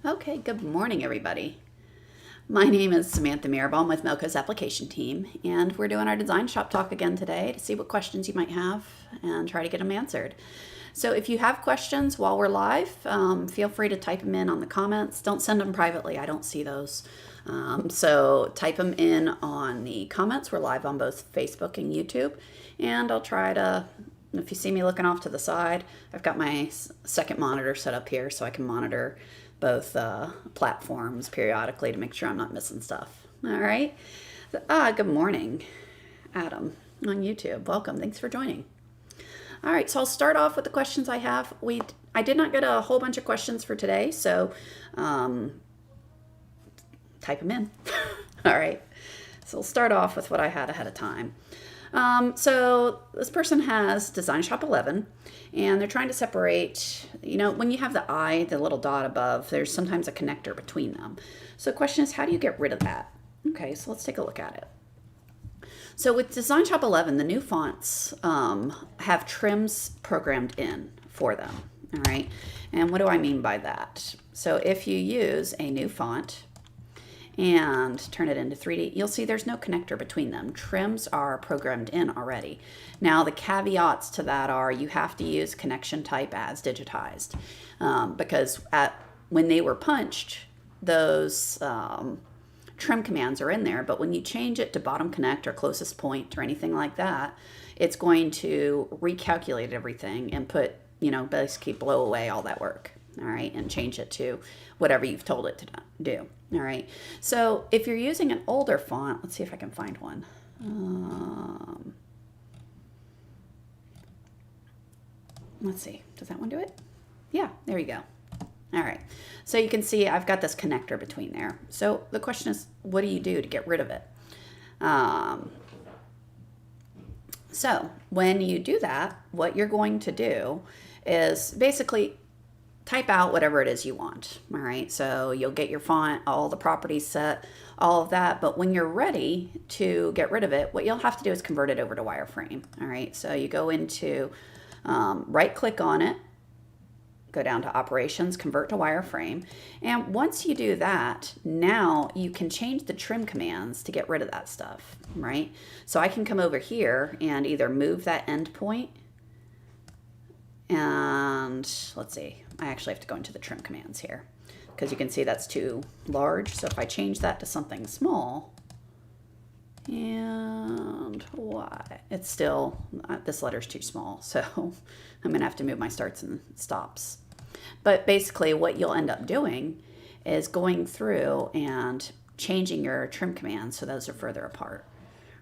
Okay, good morning, everybody. My name is Samantha Mirabal with Melco's application team, and we're doing our Design Shop Talk again today to see what questions you might have and try to get them answered. So if you have questions while we're live, feel free to type them in on the comments. Don't send them privately. I don't see those. So type them in on the comments. We're live on both Facebook and YouTube, and I'll try to, if you see me looking off to the side, I've got my second monitor set up here so I can monitor both platforms periodically to make sure I'm not missing stuff. All right. Good morning, Adam on YouTube. Welcome. Thanks for joining. All right. So I'll start off with the questions I have. I did not get a whole bunch of questions for today, so type them in. All right. So we'll start off with what I had ahead of time. So this person has DesignShop 11, and they're trying to separate, when you have the eye, the little dot above, there's sometimes a connector between them. So the question is, how do you get rid of that? Okay, so let's take a look at it. So with DesignShop 11, the new fonts have trims programmed in for them, all right? And what do I mean by that? So if you use a new font and turn it into 3D, you'll see there's no connector between them. Trims are programmed in already. Now the caveats to that are you have to use connection type as digitized because when they were punched, those trim commands are in there, but when you change it to bottom connect or closest point or anything like that, it's going to recalculate everything and put, basically blow away all that work. All right, and change it to whatever you've told it to do. All right, so if you're using an older font, let's see if I can find one. Let's see, does that one do it? Yeah, there you go. All right, so you can see I've got this connector between there. So the question is, what do you do to get rid of it? So when you do that, what you're going to do is basically type out whatever it is you want. All right, so you'll get your font, all the properties set, all of that. But when you're ready to get rid of it, what you'll have to do is convert it over to Wireframe. All right, so you go into right click on it, go down to operations, convert to Wireframe. And once you do that, now you can change the trim commands to get rid of that stuff, right? So I can come over here and either move that endpoint, and let's see, I actually have to go into the trim commands here because you can see that's too large. So if I change that to something small, and why? It's still, this letter's too small. So I'm going to have to move my starts and stops. But basically what you'll end up doing is going through and changing your trim commands so those are further apart,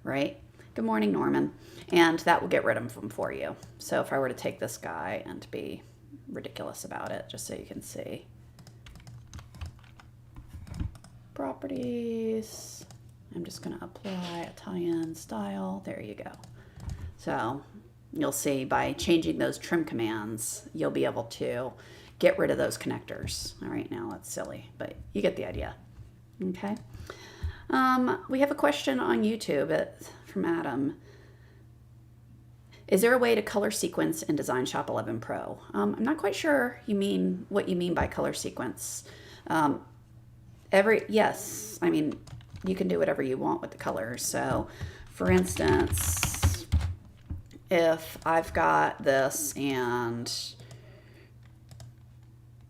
right? Good morning, Norman. And that will get rid of them for you. So if I were to take this guy and be ridiculous about it, just so you can see. Properties. I'm just going to apply Italian style. There you go. So you'll see by changing those trim commands, you'll be able to get rid of those connectors. All right, now that's silly, but you get the idea. Okay. We have a question on YouTube from Adam. Is there a way to color sequence in DesignShop 11 Pro? I'm not quite sure what you mean by color sequence. Yes, I mean, you can do whatever you want with the colors. So for instance, if I've got this and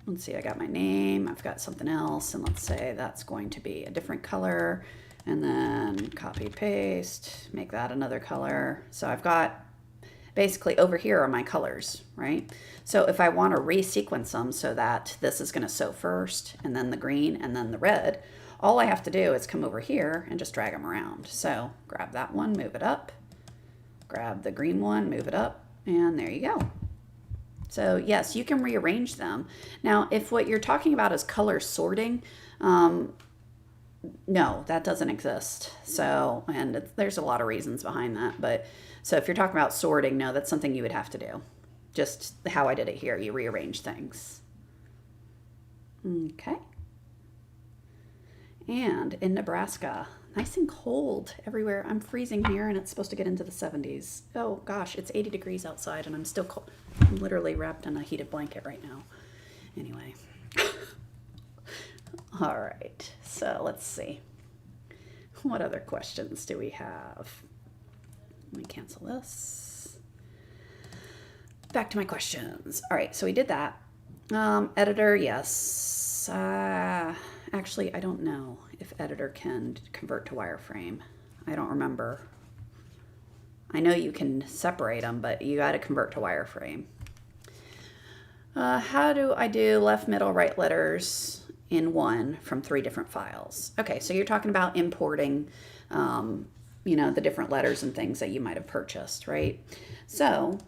let's see, I got my name, I've got something else, and let's say that's going to be a different color, and then copy paste, make that another color. So I've got basically over here are my colors, right? So if I want to resequence them so that this is going to sew first, and then the green, and then the red, all I have to do is come over here and just drag them around. So grab that one, move it up, grab the green one, move it up, and there you go. So yes, you can rearrange them. Now, if what you're talking about is color sorting, no, that doesn't exist. So, and there's a lot of reasons behind that, but so if you're talking about sorting, no, that's something you would have to do. Just how I did it here, you rearrange things. Okay. And in Nebraska, nice and cold everywhere. I'm freezing here and it's supposed to get into the 70s. Oh gosh, it's 80 degrees outside and I'm still cold. I'm literally wrapped in a heated blanket right now. Anyway. All right, so let's see. What other questions do we have? Let me cancel this. Back to my questions. All right, so we did that. Editor, yes. Actually, I don't know if editor can convert to wireframe. I don't remember. I know you can separate them, but you got to convert to wireframe. How do I do left, middle, right letters in one from 3 different files? Okay, so you're talking about importing, you know, the different letters and things that you might have purchased, right? So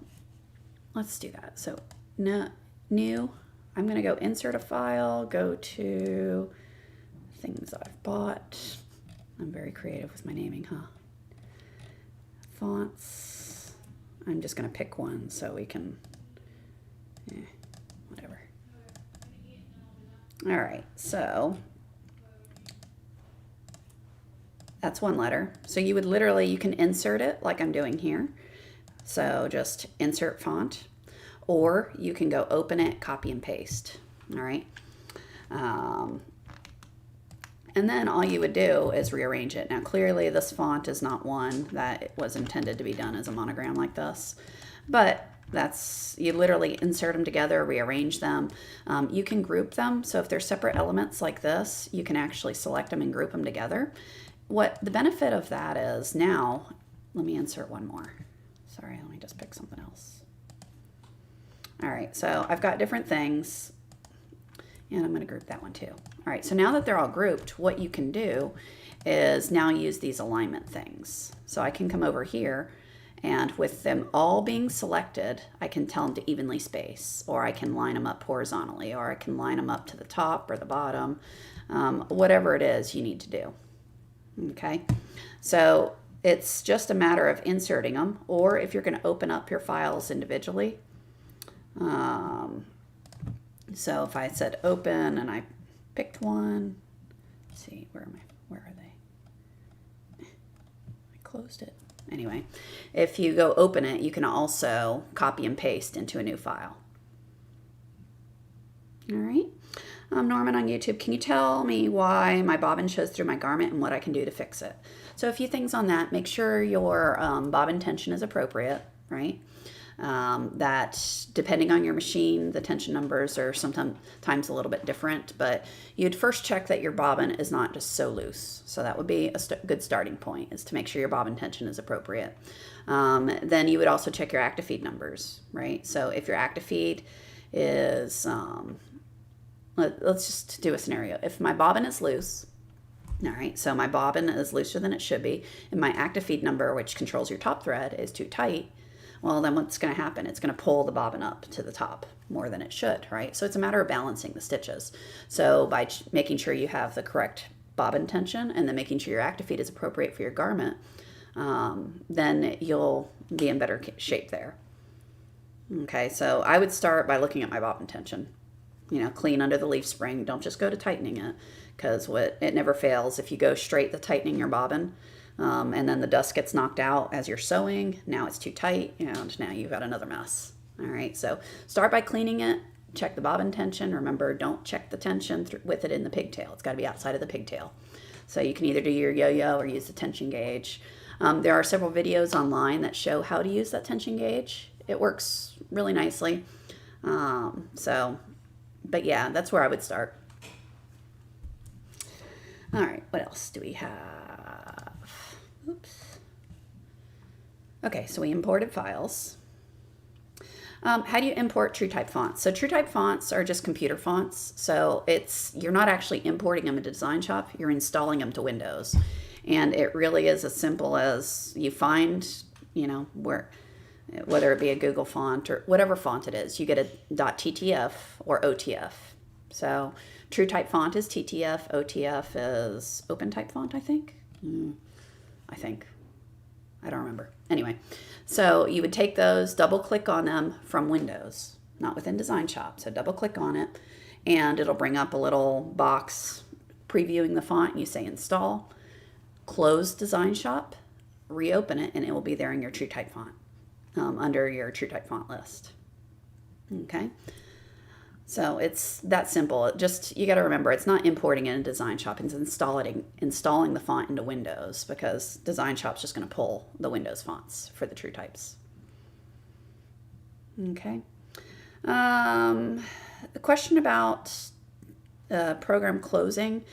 let's do that. So new, I'm going to go insert a file, go to things I've bought. I'm very creative with my naming, huh? Fonts. I'm just going to pick one so we can, whatever. All right, so that's one letter. So you would literally, you can insert it like I'm doing here. So just insert font, or you can go open it, copy and paste. All right. And then all you would do is rearrange it. Now, clearly this font is not one that was intended to be done as a monogram like this, but that's, you literally insert them together, rearrange them. You can group them. So if they're separate elements like this, you can actually select them and group them together. What the benefit of that is now, let me insert one more. Sorry, let me just pick something else. All right, so I've got different things, and I'm going to group that one too. All right, so now that they're all grouped, what you can do is now use these alignment things. So I can come over here, and with them all being selected, I can tell them to evenly space, or I can line them up horizontally, or I can line them up to the top or the bottom, whatever it is you need to do. Okay, so it's just a matter of inserting them, or if you're going to open up your files individually. So if I said open and I picked one, let's see, where are they? I closed it. Anyway, if you go open it, you can also copy and paste into a new file. All right. Norman on YouTube, can you tell me why my bobbin shows through my garment and what I can do to fix it? So a few things on that. Make sure your bobbin tension is appropriate, right? That depending on your machine, the tension numbers are sometimes a little bit different, but you'd first check that your bobbin is not just so loose. So that would be a good starting point, is to make sure your bobbin tension is appropriate. Then you would also check your active feed numbers, right? So if your active feed is, let's just do a scenario. If my bobbin is loose, all right, so my bobbin is looser than it should be, and my active feed number, which controls your top thread, is too tight, well, then what's going to happen? It's going to pull the bobbin up to the top more than it should, right? So it's a matter of balancing the stitches. So by making sure you have the correct bobbin tension and then making sure your active feed is appropriate for your garment, then you'll be in better shape there. Okay, so I would start by looking at my bobbin tension. You know, clean under the leaf spring. Don't just go to tightening it, because it never fails. If you go straight to tightening your bobbin, and then the dust gets knocked out as you're sewing, now it's too tight, and now you've got another mess. All right, so start by cleaning it, check the bobbin tension. Remember, don't check the tension with it in the pigtail. It's got to be outside of the pigtail. So you can either do your yo-yo or use the tension gauge. There are several videos online that show how to use that tension gauge. It works really nicely. But yeah, that's where I would start. All right, what else do we have? Oops. Okay, so we imported files. How do you import TrueType fonts? So TrueType fonts are just computer fonts. So you're not actually importing them into DesignShop, you're installing them to Windows. And it really is as simple as you find, you know, whether it be a Google font or whatever font it is, you get a .ttf or OTF. So TrueType font is TTF, OTF is OpenType font, I think. I don't remember. Anyway, so you would take those, double click on them from Windows, not within DesignShop. So double click on it and it'll bring up a little box previewing the font. You say install, close DesignShop, reopen it, and it will be there in your TrueType font, under your TrueType font list. Okay. So it's that simple. You got to remember, it's not importing it in DesignShop, it's installing the font into Windows, because DesignShop's just going to pull the Windows fonts for the true types. Okay. A question about program closing.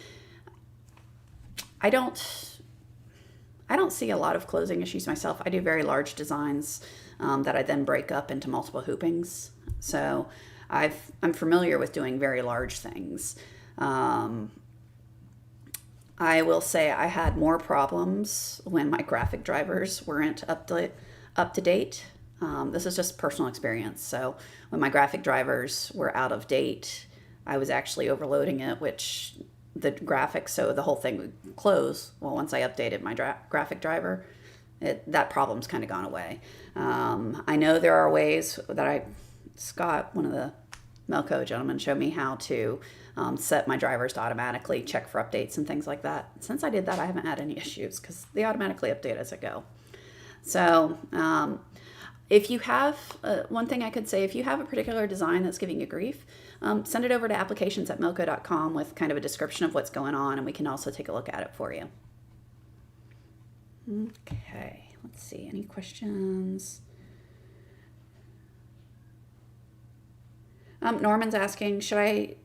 I don't see a lot of closing issues myself. I do very large designs that I then break up into multiple hoopings. So I'm familiar with doing very large things. I will say I had more problems when my graphic drivers weren't up to date. This is just personal experience. So when my graphic drivers were out of date, I was actually overloading it, which the graphics, so the whole thing would close. Well, once I updated my graphic driver, that problem's kind of gone away. I know there are ways that Scott, one of the Melco gentlemen, showed me how to set my drivers to automatically check for updates and things like that. Since I did that, I haven't had any issues because they automatically update as I go. So if you have, one thing I could say, if you have a particular design that's giving you grief, send it over to applications@melco.com with kind of a description of what's going on, and we can also take a look at it for you. Okay, let's see, any questions? Norman's asking, I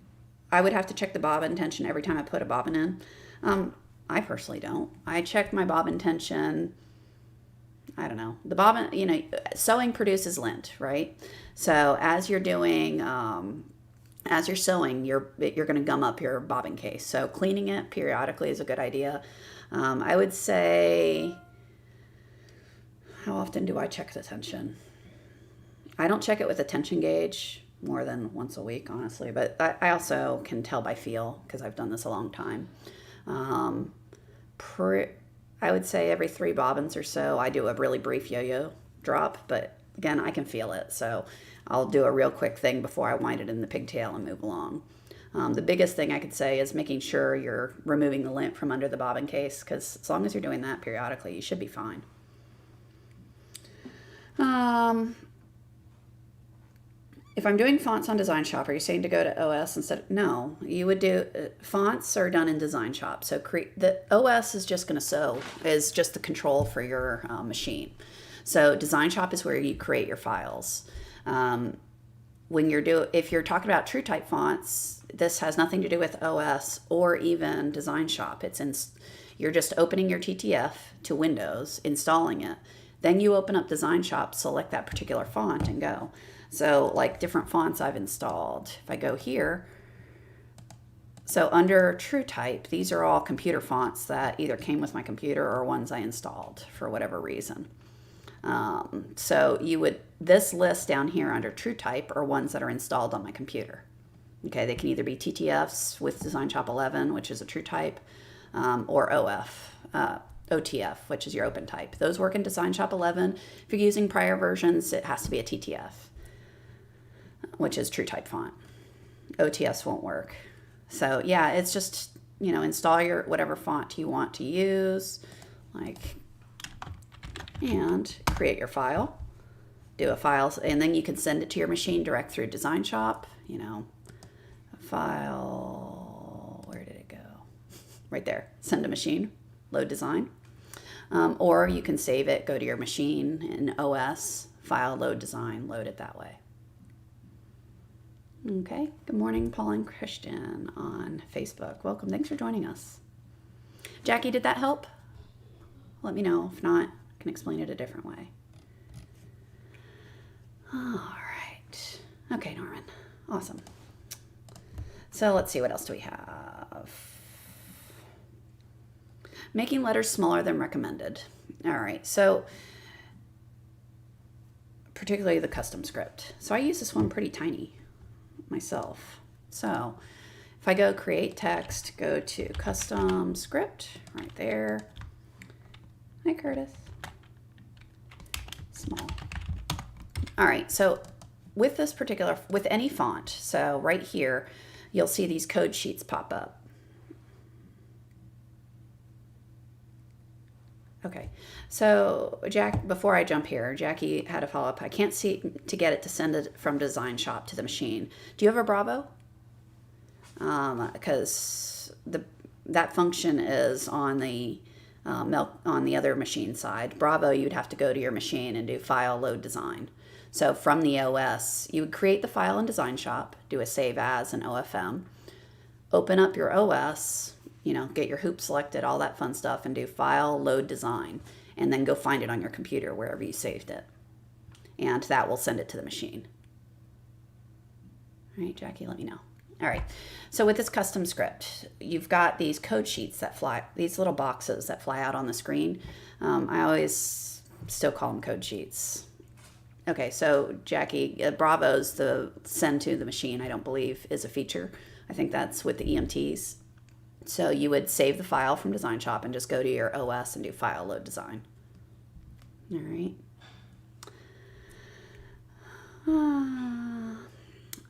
would have to check the bobbin tension every time I put a bobbin in. I personally don't. I check my bobbin tension, I don't know. The bobbin, sewing produces lint, right? So as you're doing, as you're sewing, you're going to gum up your bobbin case. So cleaning it periodically is a good idea. I would say, how often do I check the tension? I don't check it with a tension gauge more than once a week, honestly, but I also can tell by feel because I've done this a long time. I would say every 3 bobbins or so, I do a really brief yo-yo drop, but again, I can feel it. So I'll do a real quick thing before I wind it in the pigtail and move along. The biggest thing I could say is making sure you're removing the lint from under the bobbin case, because as long as you're doing that periodically, you should be fine. If I'm doing fonts on DesignShop, are you saying to go to OS instead? No, you would do, fonts are done in DesignShop. So the OS is just going to sew, is just the control for your machine. So DesignShop is where you create your files. If you're talking about true type fonts, this has nothing to do with OS or even DesignShop. You're just opening your TTF to Windows, installing it. Then you open up DesignShop, select that particular font, and go. So like different fonts I've installed. If I go here, so under true type, these are all computer fonts that either came with my computer or ones I installed for whatever reason. So this list down here under true type are ones that are installed on my computer. Okay, they can either be TTFs with DesignShop 11, which is a true type, or OTF, which is your open type. Those work in DesignShop 11. If you're using prior versions, it has to be a TTF, which is true type font. OTS won't work. So yeah, it's just, install your whatever font you want to use, and create your file, do a file, and then you can send it to your machine direct through DesignShop, file, where did it go? Right there, send to machine, load design. Or you can save it, go to your machine in OS, file, load design, load it that way. Okay, good morning, Paul and Christian on Facebook. Welcome, thanks for joining us. Jackie, did that help? Let me know. If not, I can explain it a different way. All right. Okay, Norman. Awesome. So let's see, what else do we have? Making letters smaller than recommended. All right, so particularly the custom script. So I use this one pretty tiny myself. So if I go create text, go to custom script right there. Hi, Curtis. Small. All right, so with any font, so right here, you'll see these code sheets pop up. Okay. So before I jump here, Jackie had a follow-up. I can't see to get it to send it from DesignShop to the machine. Do you have a Bravo? Because that function is on the on the other machine side. Bravo, you'd have to go to your machine and do File, Load, Design. So from the OS, you would create the file in DesignShop, do a Save As and OFM, open up your OS, get your hoop selected, all that fun stuff, and do File, Load, Design, and then go find it on your computer wherever you saved it. And that will send it to the machine. All right, Jackie, let me know. All right, so with this custom script, you've got these code sheets that fly, these little boxes that fly out on the screen. I always still call them code sheets. Okay, so Jackie, Bravo's the send to the machine, I don't believe, is a feature. I think that's with the EMTs. So you would save the file from DesignShop and just go to your OS and do File, Load, Design. All right.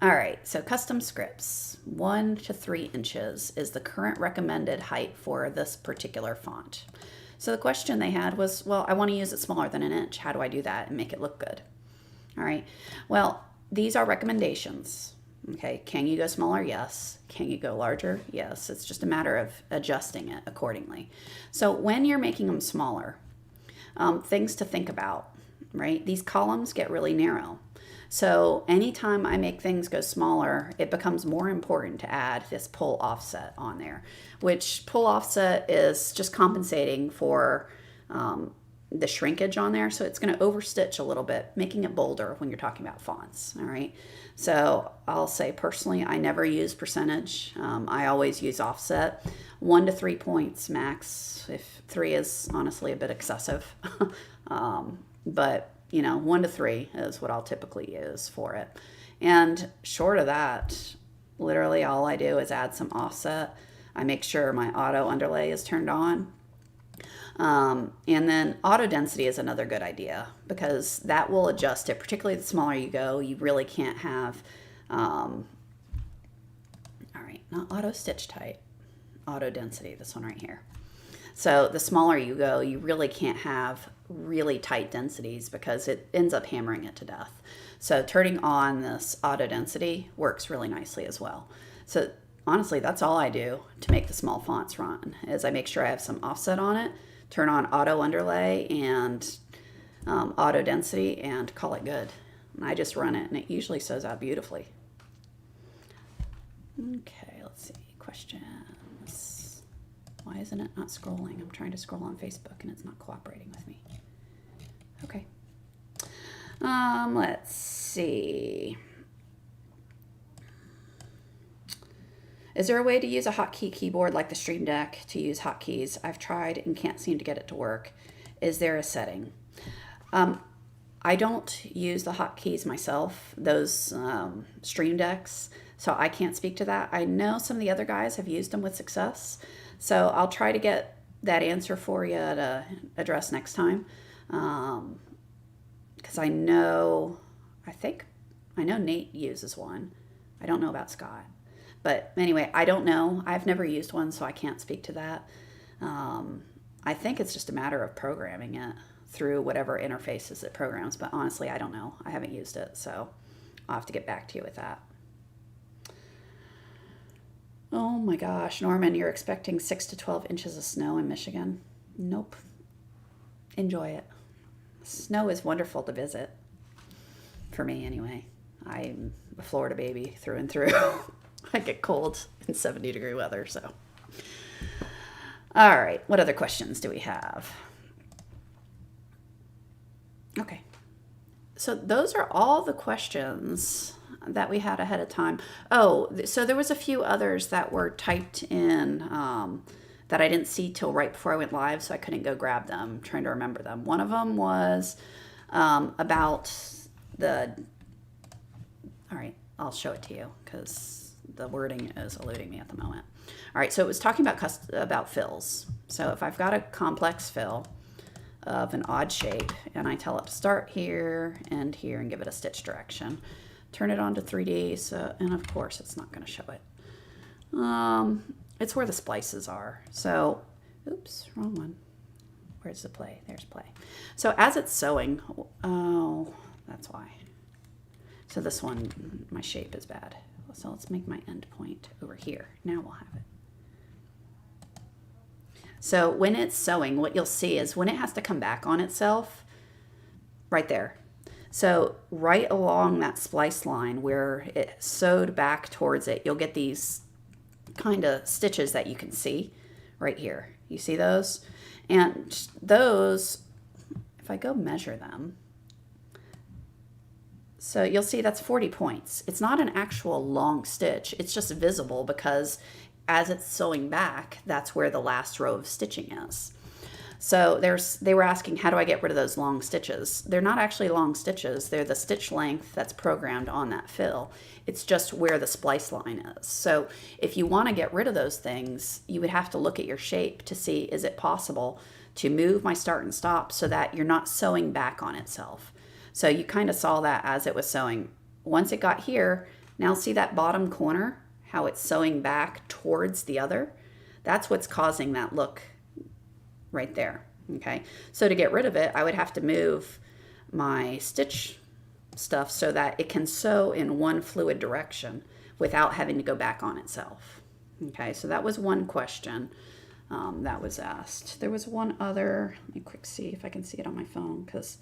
All right, so custom scripts, 1 to 3 inches is the current recommended height for this particular font. So the question they had was, well, I want to use it smaller than 1 inch. How do I do that and make it look good? All right, well, these are recommendations. Okay, can you go smaller? Yes. Can you go larger? Yes. It's just a matter of adjusting it accordingly. So when you're making them smaller, things to think about, right? These columns get really narrow. So anytime I make things go smaller, it becomes more important to add this pull offset on there, which pull offset is just compensating for the shrinkage on there. So it's going to overstitch a little bit, making it bolder when you're talking about fonts. All right. So I'll say personally, I never use percentage. I always use offset. 1 to 3 points max. If 3 is honestly a bit excessive, but 1 to 3 is what I'll typically use for it. And short of that, literally all I do is add some offset. I make sure my auto underlay is turned on. And then auto density is another good idea because that will adjust it. Particularly the smaller you go, you really can't have, all right, not auto stitch tight, auto density, this one right here. So the smaller you go, you really can't have really tight densities because it ends up hammering it to death. So turning on this auto density works really nicely as well. So honestly, that's all I do to make the small fonts run is I make sure I have some offset on it, turn on auto underlay and auto density and call it good. And I just run it and it usually sews out beautifully. Okay, let's see, questions. Why isn't it not scrolling? I'm trying to scroll on Facebook and it's not cooperating with me. Okay. Let's see. Is there a way to use a hotkey keyboard like the Stream Deck to use hotkeys? I've tried and can't seem to get it to work. Is there a setting? I don't use the hotkeys myself, those Stream Decks, so I can't speak to that. I know some of the other guys have used them with success, so I'll try to get that answer for you to address next time. Because I know Nate uses one. I don't know about Scott. But anyway, I don't know. I've never used one, so I can't speak to that. I think it's just a matter of programming it through whatever interfaces it programs. But honestly, I don't know. I haven't used it, so I'll have to get back to you with that. Oh my gosh, Norman, you're expecting 6 to 12 inches of snow in Michigan? Nope. Enjoy it. Snow is wonderful to visit. For me, anyway. I'm a Florida baby through and through. I get cold in 70-degree weather, so. All right, what other questions do we have? Okay. So those are all the questions that we had ahead of time. Oh, so there was a few others that were typed in that I didn't see till right before I went live, so I couldn't go grab them. I'm trying to remember them. One of them was about the, all right, I'll show it to you because the wording is eluding me at the moment. All right, so it was talking about fills. So if I've got a complex fill of an odd shape and I tell it to start here and here and give it a stitch direction, turn it on to 3D, so, and of course it's not going to show it. It's where the splices are. So, oops, wrong one. Where's the play? There's play. So as it's sewing, oh, that's why. So this one, my shape is bad. So let's make my end point over here. Now we'll have it. So when it's sewing, what you'll see is when it has to come back on itself, right there. So right along that splice line where it sewed back towards it, you'll get these kind of stitches that you can see right here. You see those? And those, if I go measure them, so you'll see that's 40 points. It's not an actual long stitch. It's just visible because as it's sewing back, that's where the last row of stitching is. So they were asking, how do I get rid of those long stitches? They're not actually long stitches. They're the stitch length that's programmed on that fill. It's just where the splice line is. So if you want to get rid of those things, you would have to look at your shape to see, is it possible to move my start and stop so that you're not sewing back on itself. So you kind of saw that as it was sewing. Once it got here, now see that bottom corner, how it's sewing back towards the other? That's what's causing that look right there, okay? So to get rid of it, I would have to move my stitch stuff so that it can sew in one fluid direction without having to go back on itself. Okay, so that was one question that was asked. There was one other, let me quick see if I can see it on my phone, because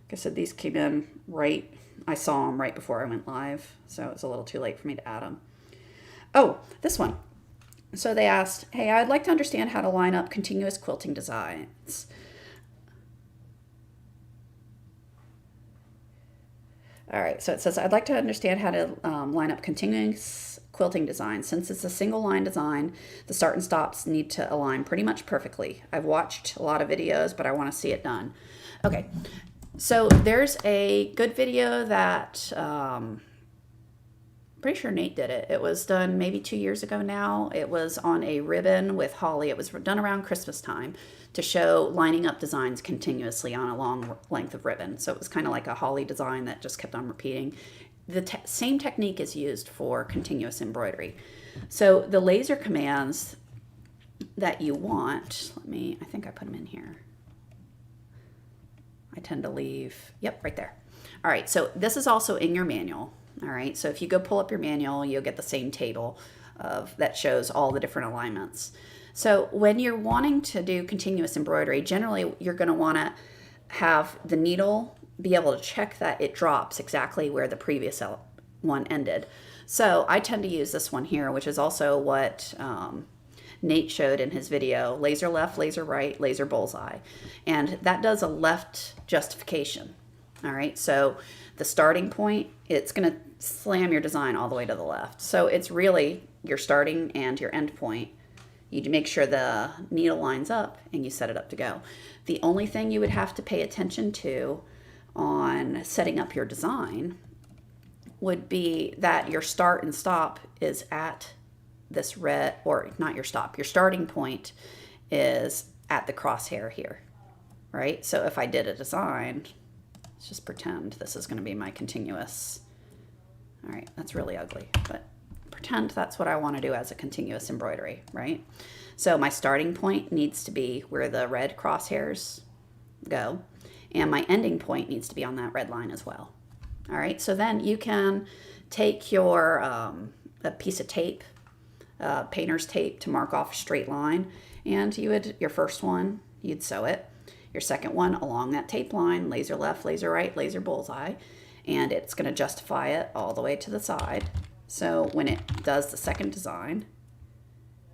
like I said, these came in right, I saw them right before I went live, so it's a little too late for me to add them. Oh, this one. So they asked, hey, I'd like to understand how to line up continuous quilting designs. All right, so it says, I'd like to understand how to line up continuous quilting designs. Since it's a single line design, the start and stops need to align pretty much perfectly. I've watched a lot of videos, but I want to see it done. Okay, so there's a good video that, pretty sure Nate did it. It was done maybe 2 years ago now. It was on a ribbon with holly. It was done around Christmas time to show lining up designs continuously on a long length of ribbon. So it was kind of like a holly design that just kept on repeating. The same technique is used for continuous embroidery. So the laser commands that you want, I think I put them in here. I tend to leave, yep, right there. All right, so this is also in your manual. All right, so if you go pull up your manual, you'll get the same table that shows all the different alignments. So when you're wanting to do continuous embroidery, generally you're going to want to have the needle be able to check that it drops exactly where the previous one ended. So I tend to use this one here, which is also what Nate showed in his video, laser left, laser right, laser bullseye. And that does a left justification. All right, so the starting point, it's going to slam your design all the way to the left. So it's really your starting and your end point. You make sure the needle lines up and you set it up to go. The only thing you would have to pay attention to on setting up your design would be that your start and stop is at this red, or not your stop, your starting point is at the crosshair here, right? So if I did a design, let's just pretend this is going to be my continuous. All right, that's really ugly, but pretend that's what I want to do as a continuous embroidery, right? So my starting point needs to be where the red crosshairs go, and my ending point needs to be on that red line as well. All right, so then you can take your a piece of tape, painter's tape, to mark off a straight line, and you would, your first one, you'd sew it. Your second one along that tape line, laser left, laser right, laser bullseye, and it's going to justify it all the way to the side. So when it does the second design,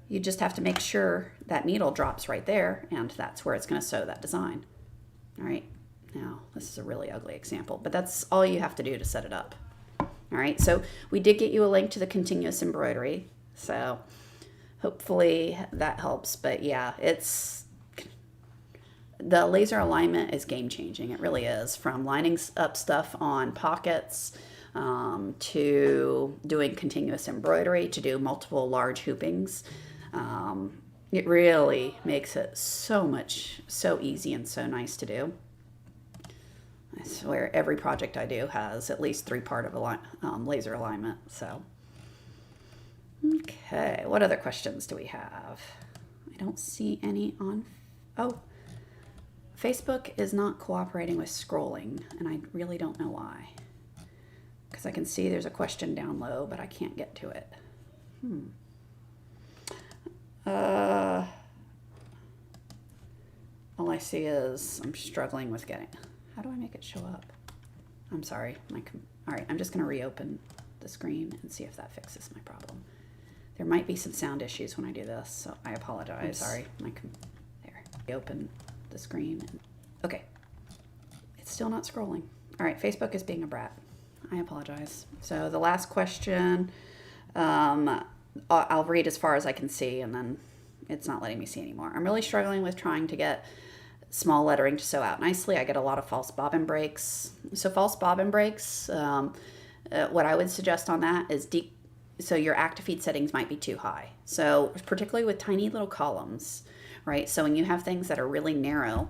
you just have to make sure that needle drops right there, and that's where it's going to sew that design. All right, now this is a really ugly example, but that's all you have to do to set it up. All right, so we did get you a link to the continuous embroidery, so hopefully that helps. But yeah, the laser alignment is game changing. It really is. From lining up stuff on pockets to doing continuous embroidery to do multiple large hoopings. It really makes it so easy and so nice to do. I swear every project I do has at least 3 part of laser alignment. So, okay, what other questions do we have? I don't see any on, oh. Facebook is not cooperating with scrolling, and I really don't know why. Because I can see there's a question down low, but I can't get to it. All I see is I'm struggling with getting. How do I make it show up? I'm sorry. All right, I'm just going to reopen the screen and see if that fixes my problem. There might be some sound issues when I do this, so I apologize. Oops. Sorry. There. Reopen the screen. Okay. It's still not scrolling. All right, Facebook is being a brat. I apologize. So the last question, I'll read as far as I can see, and then it's not letting me see anymore. I'm really struggling with trying to get small lettering to sew out nicely. I get a lot of false bobbin breaks. So false bobbin breaks, what I would suggest on that is so your active feed settings might be too high. So particularly with tiny little columns, right? So when you have things that are really narrow,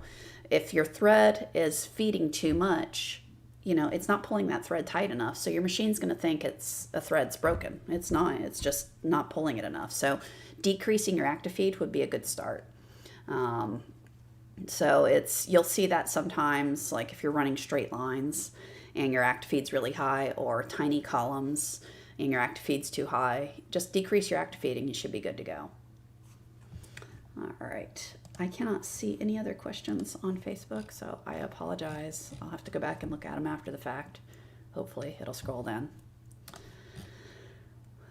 if your thread is feeding too much, you know, it's not pulling that thread tight enough. So your machine's going to think a thread's broken. It's not. It's just not pulling it enough. So decreasing your active feed would be a good start. So you'll see that sometimes, like if you're running straight lines and your active feed's really high, or tiny columns and your active feed's too high, just decrease your active feed and you should be good to go. All right. I cannot see any other questions on Facebook, so I apologize. I'll have to go back and look at them after the fact. Hopefully it'll scroll down.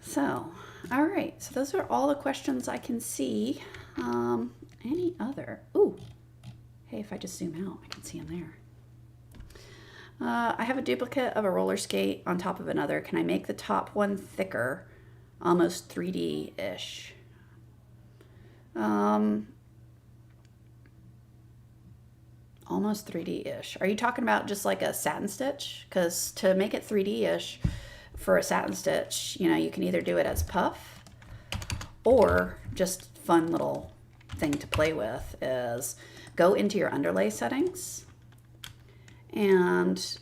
So, all right. So those are all the questions I can see. Any other? Ooh. Hey, if I just zoom out, I can see them there. I have a duplicate of a roller skate on top of another. Can I make the top one thicker, almost 3D-ish? Almost 3D-ish. Are you talking about just like a satin stitch? Because to make it 3D-ish for a satin stitch, you know, you can either do it as puff, or just fun little thing to play with is go into your underlay settings and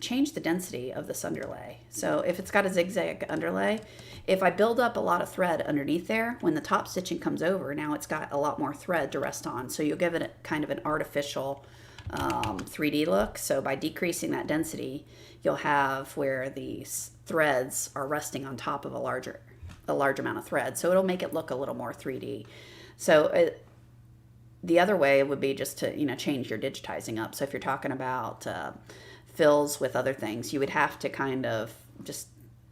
change the density of this underlay. So if it's got a zigzag underlay, if I build up a lot of thread underneath there, when the top stitching comes over, now it's got a lot more thread to rest on. So you'll give it kind of an artificial 3D look. So by decreasing that density, you'll have where these threads are resting on top of a large amount of thread. So it'll make it look a little more 3D. So the other way would be just to, you know, change your digitizing up. So if you're talking about fills with other things, you would have to kind of just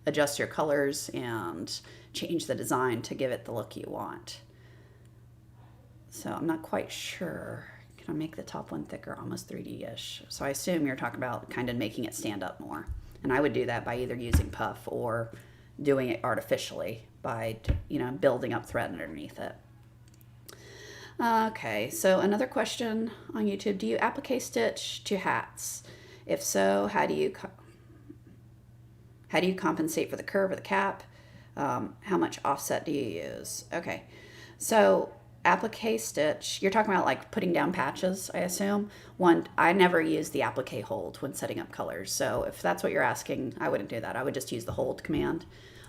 adjust your colors and change the design to give it the look you want. So I'm not quite sure. Can I make the top one thicker, almost 3D-ish? So I assume you're talking about kind of making it stand up more. And I would do that by either using puff or doing it artificially by, you know, building up thread underneath it. Okay, so another question on YouTube. Do you applique stitch to hats? If so, how do you compensate for the curve of the cap? How much offset do you use? Okay, so applique stitch, you're talking about like putting down patches, I assume. I never use the applique hold when setting up colors. So if that's what you're asking, I wouldn't do that. I would just use the hold command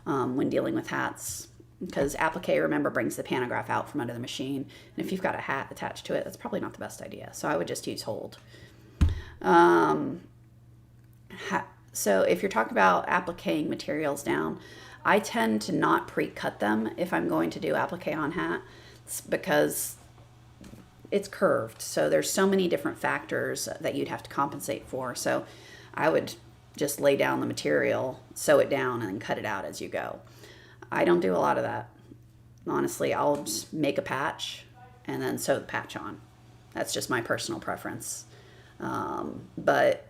when dealing with hats. Because applique, remember, brings the pantograph out from under the machine. And if you've got a hat attached to it, that's probably not the best idea. So I would just use hold. So if you're talking about appliquing materials down, I tend to not pre-cut them if I'm going to do applique on hats, because it's curved. So there's so many different factors that you'd have to compensate for. So I would just lay down the material, sew it down, and then cut it out as you go. I don't do a lot of that. Honestly, I'll just make a patch and then sew the patch on. That's just my personal preference. But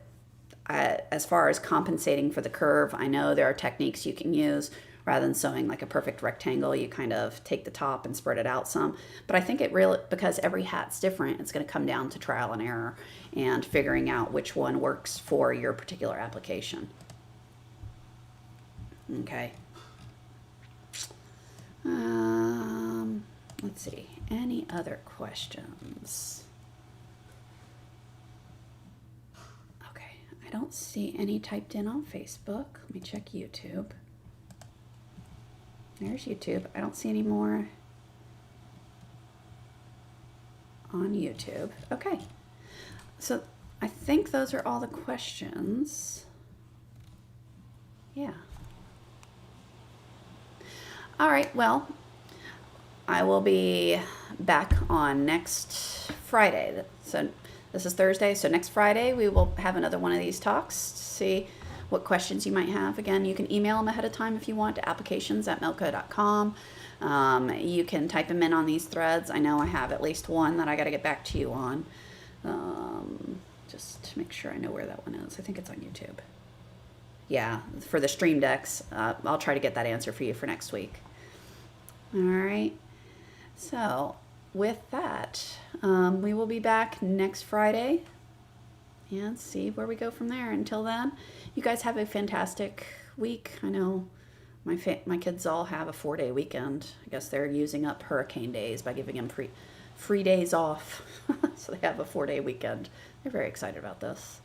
as far as compensating for the curve, I know there are techniques you can use. Rather than sewing like a perfect rectangle, you kind of take the top and spread it out some. But I think because every hat's different, it's going to come down to trial and error and figuring out which one works for your particular application. Okay. Let's see, any other questions? Okay, I don't see any typed in on Facebook. Let me check YouTube. There's YouTube. I don't see any more on YouTube. Okay, So I think those are all the questions. Yeah. All right, well, I will be back on next Friday. So this is Thursday, so next Friday we will have another one of these talks to see what questions you might have. Again, you can email them ahead of time if you want to applications@melco.com. You can type them in on these threads. I know I have at least one that I got to get back to you on. Just to make sure I know where that one is. I think it's on YouTube. Yeah, for the stream decks. I'll try to get that answer for you for next week. All right. So with that, we will be back next Friday and see where we go from there. Until then, you guys have a fantastic week. I know my kids all have a 4-day weekend. I guess they're using up hurricane days by giving them free days off. So they have a 4-day weekend. They're very excited about this.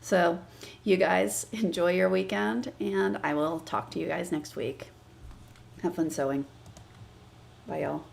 So you guys enjoy your weekend, and I will talk to you guys next week. Have fun sewing. Bye, y'all.